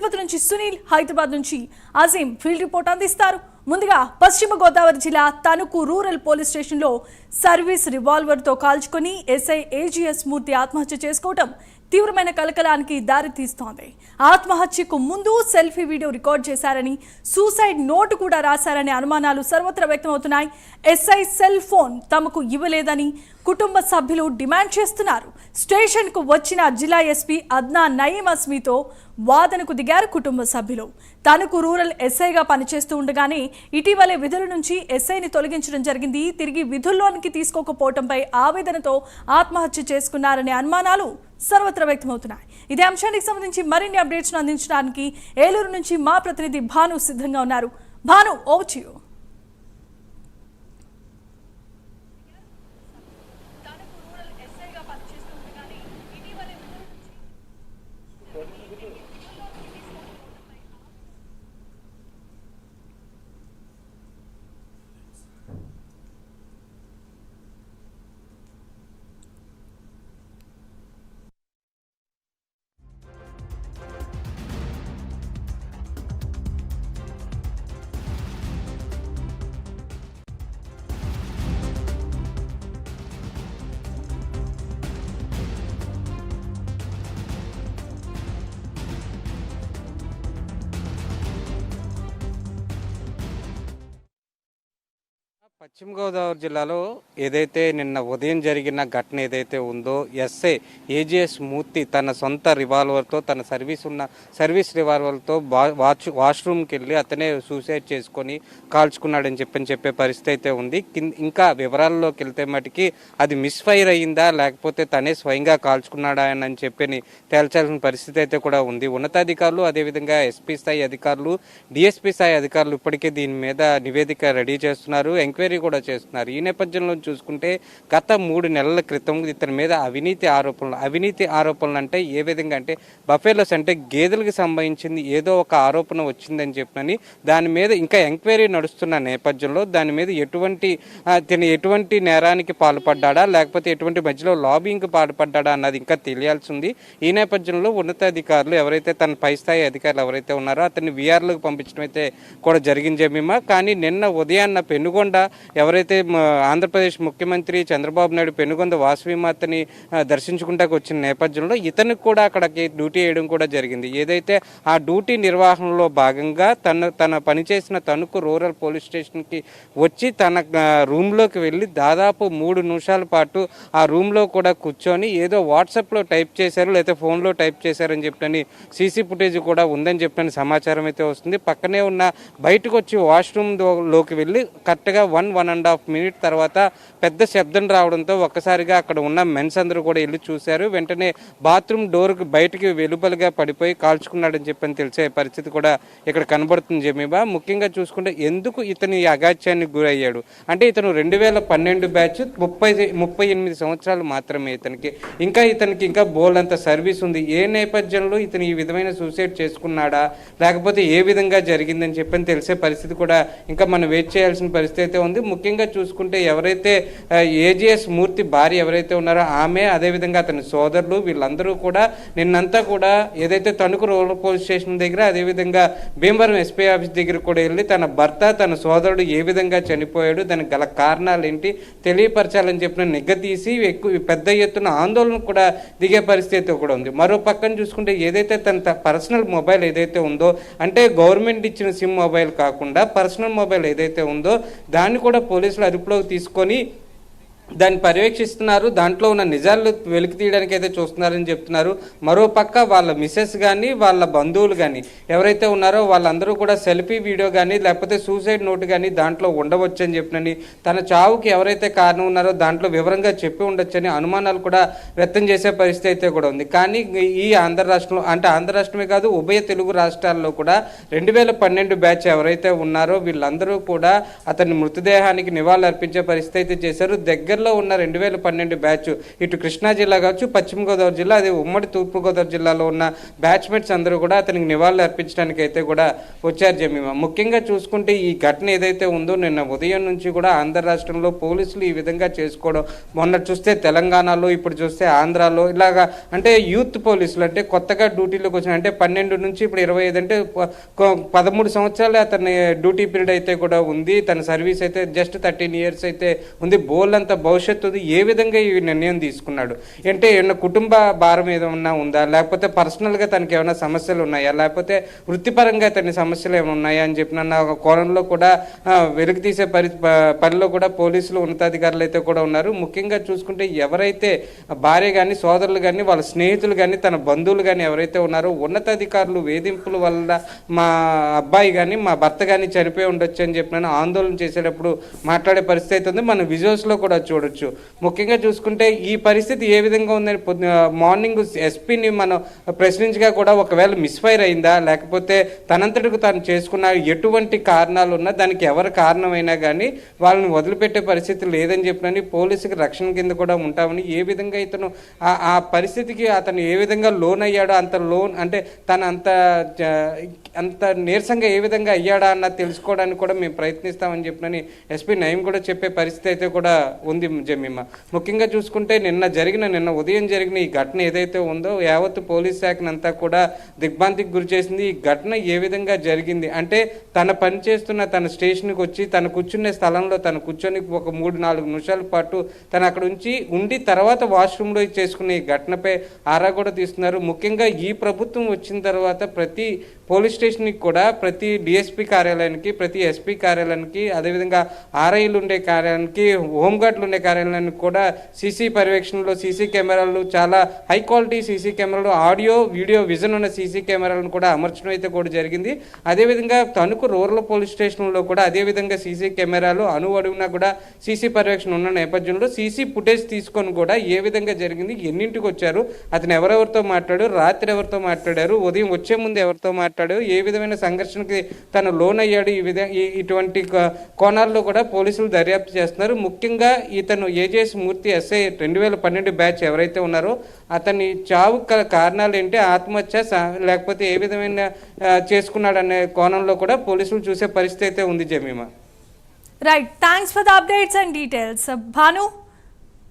తిరుపతి నుంచి సునీల్, హైదరాబాద్ నుంచి Azeem field report అందిస్తారు. ముందుగా పశ్చిమ గోదావరి జిల్లా తణుకు రూరల్ పోలీస్ స్టేషన్లో సర్వీస్ రివాల్వర్తో కాల్చుకొని ఎస్ఐ ఏజీఎస్ మూర్తి ఆత్మహత్య చేసుకోవడం తీవ్రమైన కలకలానికి దారితీస్తోంది. ఆత్మహత్యకు ముందు సెల్ఫీ వీడియో రికార్డ్ చేశారని, సూసైడ్ నోటు కూడా రాశారనే అనుమానాలు సర్వత్రా వ్యక్తమవుతున్నాయి. ఎస్ఐ సెల్ ఫోన్ తమకు ఇవ్వలేదని కుటుంబ సభ్యులు డిమాండ్ చేస్తున్నారు. స్టేషన్కు వచ్చిన జిల్లా ఎస్పీ అద్నాన్ నయీం అస్మీతో వాదనకు దిగారు కుటుంబ సభ్యులు. తణుకు రూరల్ ఎస్ఐగా పనిచేస్తూ ఉండగానే ఇటీవలే విధుల నుంచి ఎస్ఐని తొలగించడం జరిగింది. తిరిగి విధుల్లోనికి తీసుకోకపోవడంపై ఆవేదనతో ఆత్మహత్య చేసుకున్నారనే అనుమానాలు సర్వత్రా వ్యక్తమవుతున్నాయి. ఇదే అంశానికి సంబంధించి మరిన్ని అప్డేట్స్ అందించడానికి ఏలూరు నుంచి మా ప్రతినిధి భాను సిద్ధంగా ఉన్నారు. Bhanu, over to you. పశ్చిమ గోదావరి జిల్లాలో ఏదైతే నిన్న ఉదయం జరిగిన ఘటన ఏదైతే ఉందో, ఎస్ఐ ఏజీఎస్ మూర్తి తన సొంత రివాల్వర్తో, తన సర్వీస్ రివాల్వర్తో వాష్రూమ్కి వెళ్ళి అతనే సూసైడ్ చేసుకొని కాల్చుకున్నాడని చెప్పే పరిస్థితి అయితే ఉంది. ఇంకా వివరాల్లోకి వెళ్తే మటుకి అది మిస్ఫైర్ అయ్యిందా లేకపోతే తనే స్వయంగా కాల్చుకున్నాడా అని చెప్పి తేల్చాల్సిన పరిస్థితి అయితే కూడా ఉంది. ఉన్నతాధికారులు, అదేవిధంగా ఎస్పీ స్థాయి అధికారులు, డిఎస్పీ స్థాయి అధికారులు ఇప్పటికే దీని మీద నివేదిక రెడీ చేస్తున్నారు, ఎంక్వైరీ కూడా చేస్తున్నారు. ఈ నేపథ్యంలో చూసుకుంటే గత 3 నెలల క్రితం ఇతని మీద అవినీతి ఆరోపణలు అంటే ఏ విధంగా అంటే బఫెలోస్ అంటే గేదెలకు సంబంధించింది ఏదో ఒక ఆరోపణ వచ్చిందని చెప్పని దాని మీద ఇంకా ఎంక్వైరీ నడుస్తున్న నేపథ్యంలో దాని మీద ఎటువంటి నేరానికి పాల్పడ్డా లేకపోతే ఎటువంటి మధ్యలో లాబింగ్ పాల్పడ్డా అన్నది ఇంకా తెలియాల్సి ఉంది. ఈ నేపథ్యంలో ఉన్నతాధికారులు ఎవరైతే తన పై స్థాయి అధికారులు ఎవరైతే ఉన్నారో అతన్ని వీఆర్లకు పంపించడం అయితే కూడా జరిగింది జమీమా. కానీ నిన్న ఉదయాన్న పెనుగొండ ఎవరైతే ఆంధ్రప్రదేశ్ ముఖ్యమంత్రి చంద్రబాబు నాయుడు పెనుగొండ వాసవిమాతని దర్శించుకుంటాకు వచ్చిన నేపథ్యంలో ఇతనికి కూడా అక్కడికి డ్యూటీ వేయడం కూడా జరిగింది. ఏదైతే ఆ డ్యూటీ నిర్వహణలో భాగంగా తన పనిచేసిన తణుకు రూరల్ పోలీస్ స్టేషన్కి వచ్చి తన రూమ్లోకి వెళ్ళి దాదాపు 3 నిమిషాల పాటు ఆ రూమ్లో కూడా కూర్చొని ఏదో వాట్సాప్లో టైప్ చేశారు లేదా ఫోన్లో టైప్ చేశారని చెప్పని సీసీ ఫుటేజ్ కూడా ఉందని చెప్పని సమాచారం అయితే వస్తుంది. పక్కనే ఉన్న బయటకు వచ్చి వాష్రూమ్లోకి వెళ్ళి కరెక్ట్గా 1.5 మినిట్ తర్వాత పెద్ద శబ్దం రావడంతో ఒక్కసారిగా అక్కడ ఉన్న మెన్స్ అందరూ కూడా వెళ్ళి చూశారు. వెంటనే బాత్రూమ్ డోర్కి బయటికి వెలుపలుగా పడిపోయి కాల్చుకున్నాడని చెప్పని తెలిసే పరిస్థితి కూడా ఇక్కడ కనబడుతుంది జమీబా. ముఖ్యంగా చూసుకుంటే ఎందుకు ఇతని అగాత్యానికి గురయ్యాడు అంటే ఇతను 2012 బ్యాచ్, 38 సంవత్సరాలు మాత్రమే ఇతనికి. ఇంకా బోల్డంత సర్వీస్ ఉంది. ఏ నేపథ్యంలో ఇతను ఈ విధమైన సూసైడ్ చేసుకున్నాడా లేకపోతే ఏ విధంగా జరిగిందని చెప్పని తెలిసే పరిస్థితి కూడా ఇంకా మనం వెయిట్ చేయాల్సిన పరిస్థితి అయితే ఉంది. ముఖ్యంగా చూసుకుంటే ఎవరైతే ఏజీఎస్ మూర్తి భార్య ఎవరైతే ఉన్నారో ఆమె, అదేవిధంగా అతని సోదరులు, వీళ్ళందరూ కూడా నిన్నంతా కూడా ఏదైతే తణుకు రూరల్ పోలీస్ స్టేషన్ దగ్గర, అదేవిధంగా భీమవరం ఎస్పీ ఆఫీస్ దగ్గర కూడా వెళ్ళి తన భర్త, తన సోదరుడు ఏ విధంగా చనిపోయాడు, దానికి గల కారణాలు ఏంటి తెలియపరచాలని చెప్పిన నిగ్గదీసి పెద్ద ఎత్తున ఆందోళన కూడా దిగే పరిస్థితి కూడా ఉంది. మరో పక్కన చూసుకుంటే ఏదైతే తన పర్సనల్ మొబైల్ ఏదైతే ఉందో అంటే గవర్నమెంట్ ఇచ్చిన సిమ్ మొబైల్ కాకుండా పర్సనల్ మొబైల్ ఏదైతే ఉందో దాన్ని కూడా పోలీసులు అదుపులోకి తీసుకొని దాన్ని పర్యవేక్షిస్తున్నారు. దాంట్లో ఉన్న నిజాలు వెలికి తీయడానికి అయితే చూస్తున్నారని చెప్తున్నారు. మరోపక్క వాళ్ళ మిసెస్ కానీ వాళ్ళ బంధువులు కానీ ఎవరైతే ఉన్నారో వాళ్ళందరూ కూడా సెల్ఫీ వీడియో కానీ లేకపోతే సూసైడ్ నోట్ కానీ దాంట్లో ఉండవచ్చు అని చెప్పినని, తన చావుకి ఎవరైతే కారణం ఉన్నారో దాంట్లో వివరంగా చెప్పి ఉండొచ్చని అనుమానాలు కూడా వ్యక్తం చేసే పరిస్థితి అయితే కూడా ఉంది. కానీ ఈ ఆంధ్ర రాష్ట్రంలో అంటే ఆంధ్ర రాష్ట్రమే కాదు ఉభయ తెలుగు రాష్ట్రాల్లో కూడా 2012 బ్యాచ్ ఎవరైతే ఉన్నారో వీళ్ళందరూ కూడా అతని మృతదేహానికి నివాళులు అర్పించే పరిస్థితి అయితే చేశారు. దగ్గర దగ్గరలో ఉన్న 2012 బ్యాచ్ ఇటు కృష్ణా జిల్లా కావచ్చు, పశ్చిమ గోదావరి జిల్లా, అదే ఉమ్మడి తూర్పుగోదావరి జిల్లాలో ఉన్న బ్యాచ్మేట్స్ అందరూ కూడా అతనికి నివాళులు అర్పించడానికి అయితే కూడా వచ్చారు జమీమా. ముఖ్యంగా చూసుకుంటే ఈ ఘటన ఏదైతే ఉందో నిన్న ఉదయం నుంచి కూడా ఆంధ్ర రాష్ట్రంలో పోలీసులు ఈ విధంగా చేసుకోవడం, మొన్న చూస్తే తెలంగాణలో, ఇప్పుడు చూస్తే ఆంధ్రాలో ఇలాగా అంటే యూత్ పోలీసులు అంటే కొత్తగా డ్యూటీలోకి వచ్చిన అంటే 12 నుంచి ఇప్పుడు 25 అంటే 13 సంవత్సరాలే అతని డ్యూటీ పీరియడ్ అయితే కూడా ఉంది. తన సర్వీస్ అయితే జస్ట్ 13 ఇయర్స్ అయితే ఉంది. బోల్డంత భవిష్యత్తు ఉంది. ఏ విధంగా ఈ నిర్ణయం తీసుకున్నాడు అంటే ఏమన్నా కుటుంబ భారం ఏదన్నా ఉందా, లేకపోతే పర్సనల్గా తనకి ఏమైనా సమస్యలు ఉన్నాయా, లేకపోతే వృత్తిపరంగా తన సమస్యలు ఏమైనా ఉన్నాయా అని చెప్పిన కోణంలో కూడా వెలుగు తీసే పనిలో కూడా పోలీసులు ఉన్నతాధికారులు అయితే కూడా ఉన్నారు. ముఖ్యంగా చూసుకుంటే ఎవరైతే భార్య కానీ, సోదరులు కానీ, వాళ్ళ స్నేహితులు కానీ, తన బంధువులు కానీ ఎవరైతే ఉన్నారో ఉన్నతాధికారులు వేధింపుల వల్ల మా అబ్బాయి కానీ, మా భర్త కానీ చనిపోయి ఉండొచ్చు అని చెప్పిన ఆందోళన చేసేటప్పుడు మాట్లాడే పరిస్థితి ఉంది. మనం విజువల్స్లో కూడా చూడొచ్చు. ముఖ్యంగా చూసుకుంటే ఈ పరిస్థితి ఏ విధంగా ఉందని మార్నింగ్ ఎస్పీని మనం ప్రశ్నించగా కూడా ఒకవేళ మిస్ఫైర్ అయిందా, లేకపోతే తనంతటికి తాను చేసుకున్న ఎటువంటి కారణాలు ఉన్నా దానికి ఎవరు కారణమైనా కానీ వాళ్ళని వదిలిపెట్టే పరిస్థితి లేదని చెప్పినని పోలీసుకి రక్షణ కింద కూడా ఉంటామని, ఏ విధంగా ఇతను ఆ పరిస్థితికి అతను ఏ విధంగా లోన్ అయ్యాడో, అంత లోన్ అంటే తను అంత నీరసంగా ఏ విధంగా అయ్యాడా అన్నది తెలుసుకోవడానికి కూడా మేము ప్రయత్నిస్తామని చెప్పినని ఎస్పీ నయీం కూడా చెప్పే పరిస్థితి అయితే కూడా ఉంది జమీమా. ముఖ్యంగా చూసుకుంటే నిన్న ఉదయం జరిగిన ఈ ఘటన ఏదైతే ఉందో యావత్తు పోలీస్ శాఖనంతా కూడా దిగ్భ్రాంతికి గురి చేసింది. ఈ ఘటన ఏ విధంగా జరిగింది అంటే తన పని చేస్తున్న తన స్టేషన్కి వచ్చి తను కూర్చునే స్థలంలో తను కూర్చొని ఒక 3-4 నిమిషాల పాటు తను అక్కడ ఉండి తర్వాత వాష్రూమ్లో చేసుకునే ఈ ఘటనపై ఆరా కూడా తీస్తున్నారు. ముఖ్యంగా ఈ ప్రభుత్వం వచ్చిన తర్వాత ప్రతి పోలీస్ స్టేషన్కి కూడా, ప్రతి డిఎస్పీ కార్యాలయానికి, ప్రతి ఎస్పీ కార్యాలయానికి, అదేవిధంగా ఆర్ఐలు ఉండే కార్యాలయానికి, హోంగార్డులు ఉండే కార్యాలయానికి కూడా సీసీ పర్యవేక్షణలో సీసీ కెమెరాలు, చాలా హై క్వాలిటీ సీసీ కెమెరాలు, ఆడియో వీడియో విజన్ ఉన్న సీసీ కెమెరాలను కూడా అమర్చడం అయితే కూడా జరిగింది. అదేవిధంగా తణుకు రూరల్ పోలీస్ స్టేషన్లో కూడా అదేవిధంగా సీసీ కెమెరాలు అడుగునా కూడా సీసీ పర్యవేక్షణ ఉన్న నేపథ్యంలో సీసీ ఫుటేజ్ తీసుకొని కూడా ఏ విధంగా జరిగింది, ఎన్నింటికి వచ్చారు, అతను ఎవరెవరితో మాట్లాడారు, రాత్రి ఎవరితో మాట్లాడారు, ఉదయం వచ్చే ముందు ఎవరితో మాట్లాడారు, ఏ విధమైన సంఘర్షణకి తను లోన్ అయ్యాడు, ఇటువంటి కోణాల్లో కూడా పోలీసులు దర్యాప్తు చేస్తున్నారు. ముఖ్యంగా ఇతను ఏజేఎస్ మూర్తి ఎస్ఐ 2012 బ్యాచ్ ఎవరైతే ఉన్నారో అతని చావు కారణాలు ఏంటి, ఆత్మహత్య లేకపోతే ఏ విధమైన చేసుకున్నాడు అనే కోణంలో కూడా పోలీసులు చూసే పరిస్థితి అయితే ఉంది Jemimah. Right, thanks for the updates and details Bhanu.